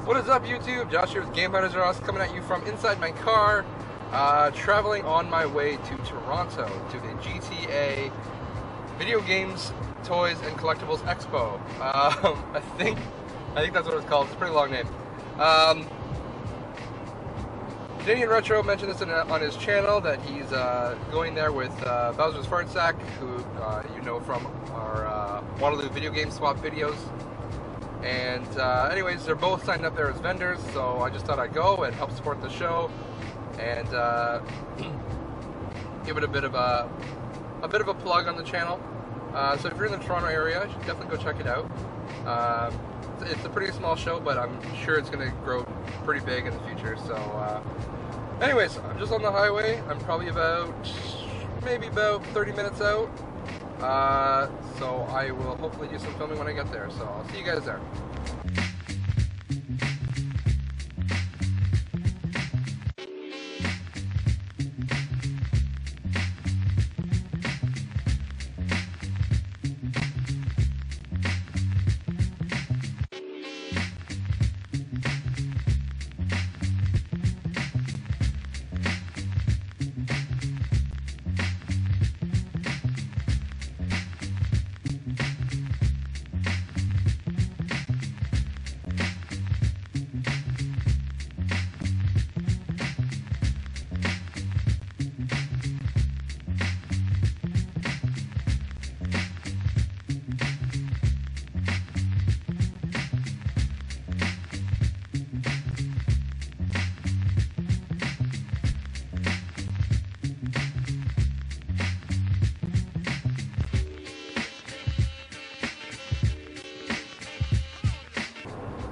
What is up, YouTube? Josh here with GamePlayersRUs, coming at you from inside my car, traveling on my way to Toronto to the GTA Video Games, Toys, and Collectibles Expo. I think that's what it's called. It's a pretty long name. Canadian Retro mentioned this on his channel that he's going there with Bowser's Fart Sack, who you know from our Waterloo video game swap videos. And anyways, they're both signed up there as vendors, so I just thought I'd go and help support the show and give it a bit of a plug on the channel. So if you're in the Toronto area, you should definitely go check it out. It's a pretty small show, but I'm sure it's going to grow pretty big in the future. So anyways, I'm just on the highway. I'm probably maybe about 30 minutes out. So I will hopefully do some filming when I get there. So I'll see you guys there.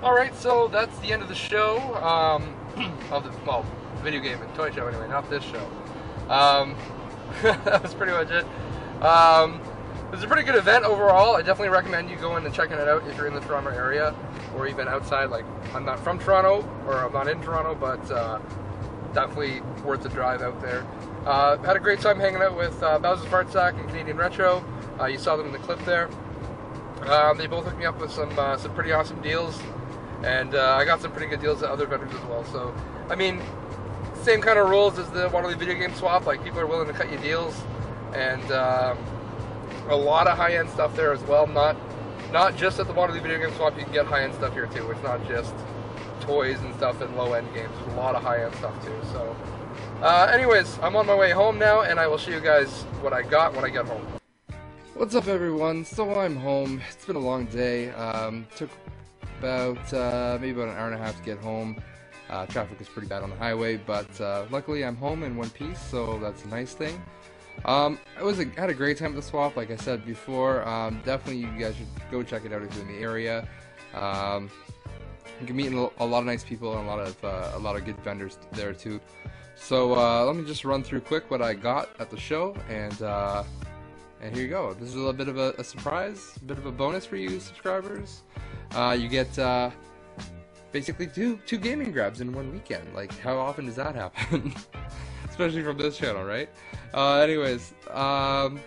Alright, so that's the end of the show, of the, well, video game and toy show anyway, not this show. That was pretty much it. It was a pretty good event overall. I definitely recommend you going and checking it out if you're in the Toronto area, or even outside. Like, I'm not from Toronto, or I'm not in Toronto, but definitely worth the drive out there. Had a great time hanging out with Bowser's Fart Sack and Canadian Retro. You saw them in the clip there. They both hooked me up with some pretty awesome deals. And I got some pretty good deals at other vendors as well. So, I mean, same kind of rules as the Waterloo video game swap. Like, people are willing to cut you deals, and a lot of high-end stuff there as well. Not just at the Waterloo video game swap. You can get high-end stuff here too. It's not just toys and stuff and low-end games. There's a lot of high-end stuff too. So, anyways, I'm on my way home now, and I will show you guys what I got when I get home. What's up, everyone? So I'm home. It's been a long day. Took maybe about an hour and a half to get home. Traffic was pretty bad on the highway, but luckily I'm home in one piece, so that's a nice thing. I had a great time at the swap, like I said before. Definitely you guys should go check it out if you're in the area. You can meet a lot of nice people and a lot of good vendors there too. So let me just run through quick what I got at the show, and here you go. This is a little bit of a surprise, a bit of a bonus for you subscribers. You get basically two gaming grabs in one weekend. Like, how often does that happen? Especially from this channel, right? Anyways,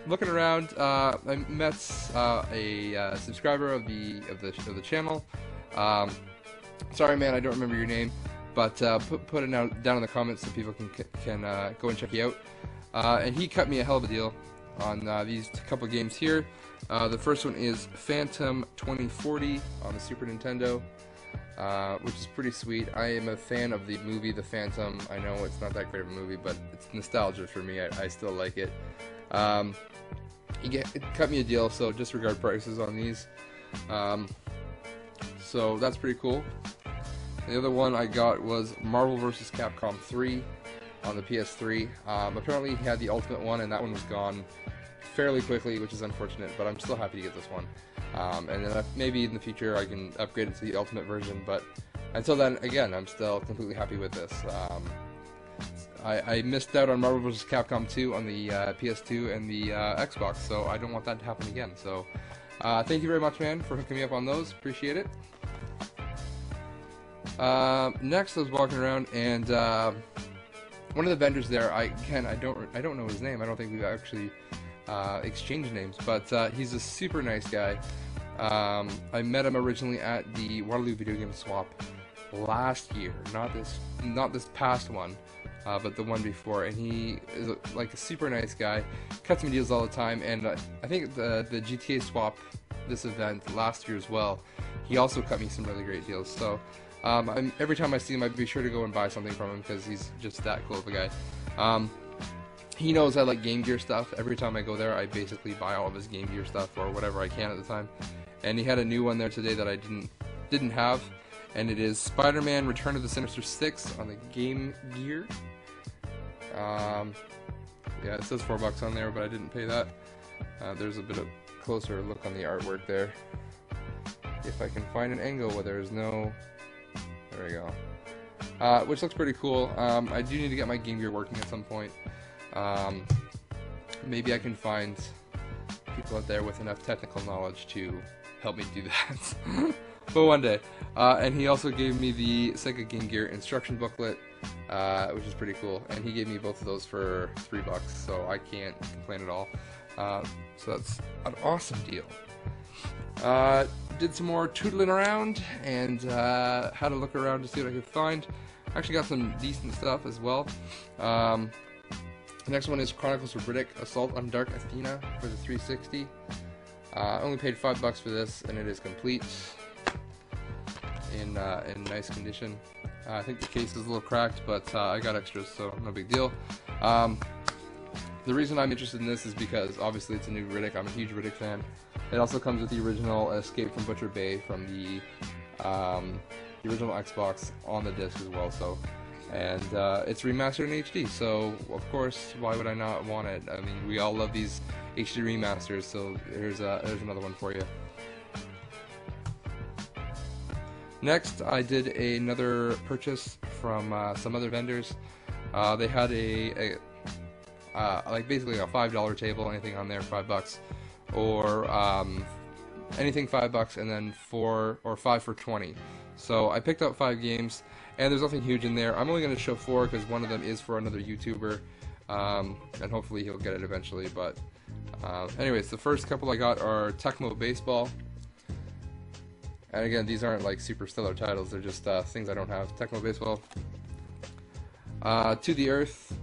looking around, I met a subscriber of the channel. Sorry, man, I don't remember your name, but put it down in the comments so people can go and check you out. And he cut me a hell of a deal on these couple games here. The first one is Phantom 2040 on the Super Nintendo, which is pretty sweet. I am a fan of the movie The Phantom. I know it's not that great of a movie, but it's nostalgia for me. I still like it. It cut me a deal, so disregard prices on these. So that's pretty cool. The other one I got was Marvel vs. Capcom 3 on the PS3. Apparently he had the Ultimate one, and that one was gone fairly quickly, which is unfortunate, but I'm still happy to get this one. And then maybe in the future I can upgrade it to the Ultimate version, but until then, again, I'm still completely happy with this. I missed out on Marvel vs. Capcom 2 on the PS2 and the Xbox, so I don't want that to happen again. So thank you very much, man, for hooking me up on those. Appreciate it. Next, I was walking around, and one of the vendors there, I don't know his name. I don't think we've actually exchanged names, but he's a super nice guy. I met him originally at the Waterloo Video Game Swap, last year, not this past one, but the one before, and he is like a super nice guy, cuts me deals all the time, and I think the GTA swap, this event last year as well, he also cut me some really great deals. So every time I see him, I'd be sure to go and buy something from him because he's just that cool of a guy. He knows I like Game Gear stuff. Every time I go there, I basically buy all of his Game Gear stuff or whatever I can at the time. And he had a new one there today that I didn't have, and it is SpiderMan Return of the Sinister Six on the Game Gear. Yeah, it says $4 on there, but I didn't pay that. There's a bit of closer look on the artwork there. If I can find an angle where there's no... There we go. Which looks pretty cool. I do need to get my Game Gear working at some point. Maybe I can find people out there with enough technical knowledge to help me do that. But one day. And he also gave me the Sega Game Gear instruction booklet, which is pretty cool. And he gave me both of those for $3, so I can't complain at all. So that's an awesome deal. Did some more tootling around and had a look around to see what I could find. Actually got some decent stuff as well. The next one is Chronicles of Riddick, Assault on Dark Athena for the 360. I only paid $5 for this, and it is complete in nice condition. I think the case is a little cracked, but I got extras, so no big deal. The reason I'm interested in this is because obviously it's a new Riddick. I'm a huge Riddick fan. It also comes with the original Escape from Butcher Bay from the original Xbox on the disc as well. So, and it's remastered in HD. So of course, why would I not want it? I mean, we all love these HD remasters. So here's another one for you. Next, I did another purchase from some other vendors. They had like basically a $5 table, anything on there, $5, or anything $5, and then 4 or 5 for 20. So I picked up 5 games, and there's nothing huge in there. I'm only going to show 4 because one of them is for another YouTuber, and hopefully he'll get it eventually. But anyways, the first couple I got are Tecmo Baseball. And again, these aren't like super stellar titles, they're just things I don't have. Tecmo Baseball. To the Earth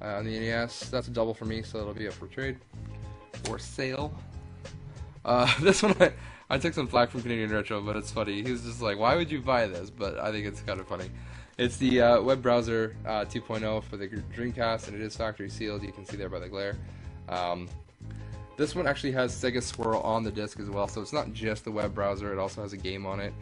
on the NES. That's a double for me, so it'll be up for trade. For sale. This one I took some flack from Canadian Retro, but it's funny. He was just like, why would you buy this? But I think it's kind of funny. It's the web browser 2.0 for the Dreamcast, and it is factory sealed. You can see there by the glare. This one actually has Sega Swirl on the disc as well, so it's not just the web browser, it also has a game on it.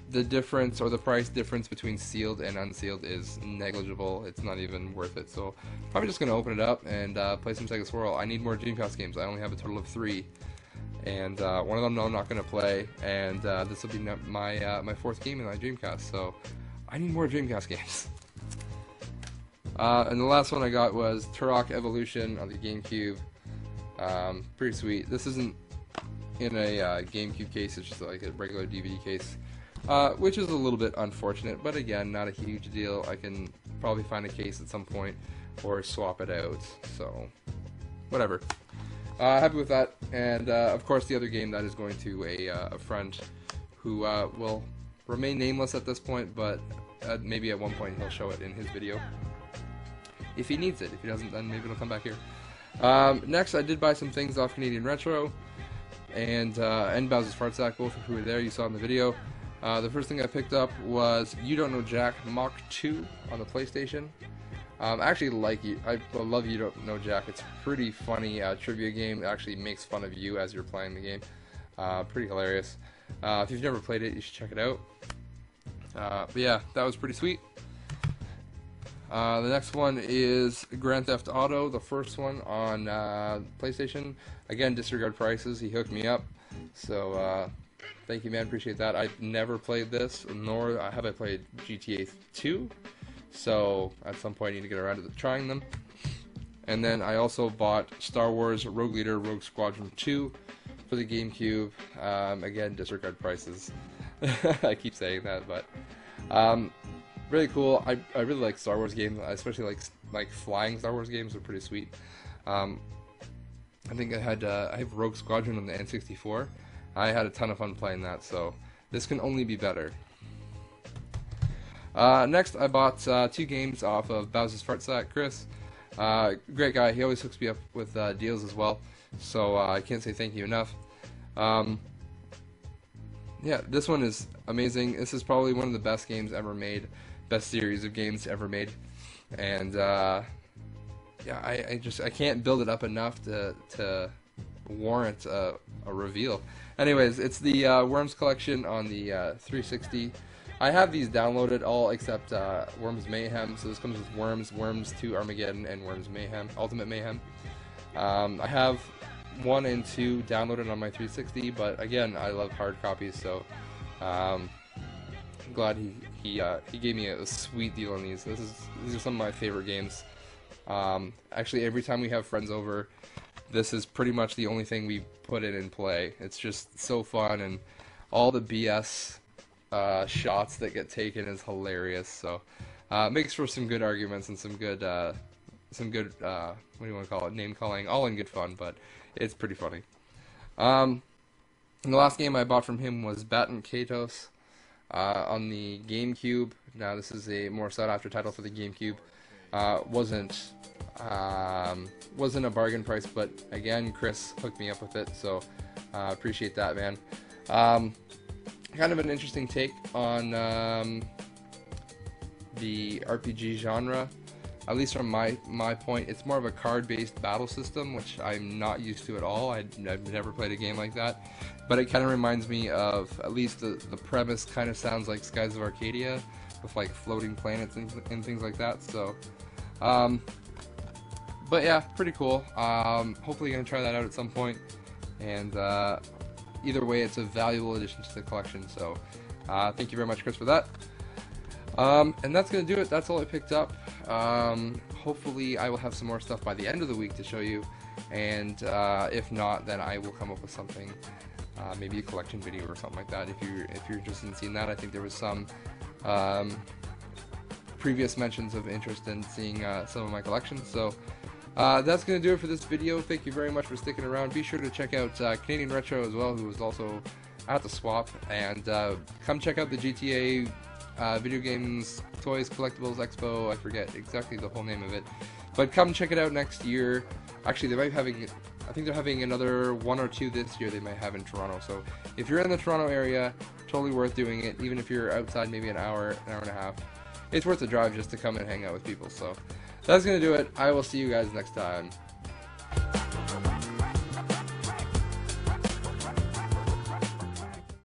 The difference, or the price difference between sealed and unsealed is negligible. It's not even worth it, so probably just going to open it up and play some Sega Swirl. I need more Dreamcast games. I only have a total of 3, and one of them I'm not going to play, and this will be my 4th game in my Dreamcast, so I need more Dreamcast games. And the last one I got was Turok Evolution on the GameCube. Pretty sweet. This isn't in a GameCube case, it's just like a regular DVD case, which is a little bit unfortunate, but again, not a huge deal. I can probably find a case at some point or swap it out, so whatever. Happy with that, and of course the other game that is going to a friend who will remain nameless at this point, but maybe at one point he'll show it in his video. If he needs it. If he doesn't, then maybe it'll come back here. Next, I did buy some things off Canadian Retro and Bowser's Fart Sack, both of who were there, you saw in the video. The first thing I picked up was You Don't Know Jack Mach 2 on the PlayStation. I actually like you. I love You Don't Know Jack. It's a pretty funny trivia game. It actually makes fun of you as you're playing the game. Pretty hilarious. If you've never played it, you should check it out. But yeah, that was pretty sweet. The next one is Grand Theft Auto, the first one on PlayStation. Again, disregard prices. He hooked me up. So thank you, man. Appreciate that. I've never played this, nor have I played GTA 2. So at some point I need to get around to trying them. And then I also bought Star Wars Rogue Leader Rogue Squadron 2 for the GameCube. Again, disregard prices. I keep saying that, but really cool. I really like Star Wars games. I especially like flying Star Wars games. Are pretty sweet. I think I have Rogue Squadron on the N64. I had a ton of fun playing that, so This can only be better. Next, I bought 2 games off of Bowser's Fart Sack. Chris, great guy. He always hooks me up with deals as well, so I can't say thank you enough. Yeah, this one is amazing. This is probably one of the best games ever made, best series of games ever made, and yeah, I can't build it up enough to warrant a reveal. Anyways, it's the Worms collection on the 360. I have these downloaded all except Worms Mayhem. So this comes with Worms, Worms 2 Armageddon, and Worms Mayhem, Ultimate Mayhem. I have 1 and 2 downloaded on my 360, but again, I love hard copies, so I'm glad he gave me a sweet deal on these. These are some of my favorite games. Actually, every time we have friends over, this is pretty much the only thing we put in and play. It's just so fun, and all the BS shots that get taken is hilarious. So makes for some good arguments and some good what do you want to call it? Name calling, all in good fun, but it's pretty funny. And the last game I bought from him was Baton Kaitos on the GameCube. Now this is a more sought after title for the GameCube. Wasn't a bargain price, but again, Chris hooked me up with it, so appreciate that, man. Kind of an interesting take on the RPG genre. At least from my point, it's more of a card-based battle system, which I'm not used to at all. I've never played a game like that. But it kind of reminds me of, at least the premise kind of sounds like Skies of Arcadia, with like floating planets and things like that. So, but yeah, pretty cool. Hopefully gonna try that out at some point. And either way, it's a valuable addition to the collection. So, thank you very much, Chris, for that. And that's going to do it. That's all I picked up. Hopefully I will have some more stuff by the end of the week to show you, and if not, then I will come up with something, maybe a collection video or something like that. If you're interested in seeing that, I think there was some previous mentions of interest in seeing some of my collections. So that's going to do it for this video. Thank you very much for sticking around. Be sure to check out Canadian Retro as well, who was also at the swap, and come check out the GTA Video Games, Toys, Collectibles Expo. I forget exactly the whole name of it, but come check it out next year. Actually, they might be having, I think they're having another 1 or 2 this year. They might have in Toronto. So if you're in the Toronto area, totally worth doing it. Even if you're outside, maybe an hour and a half, it's worth the drive just to come and hang out with people. So that's gonna do it. I will see you guys next time.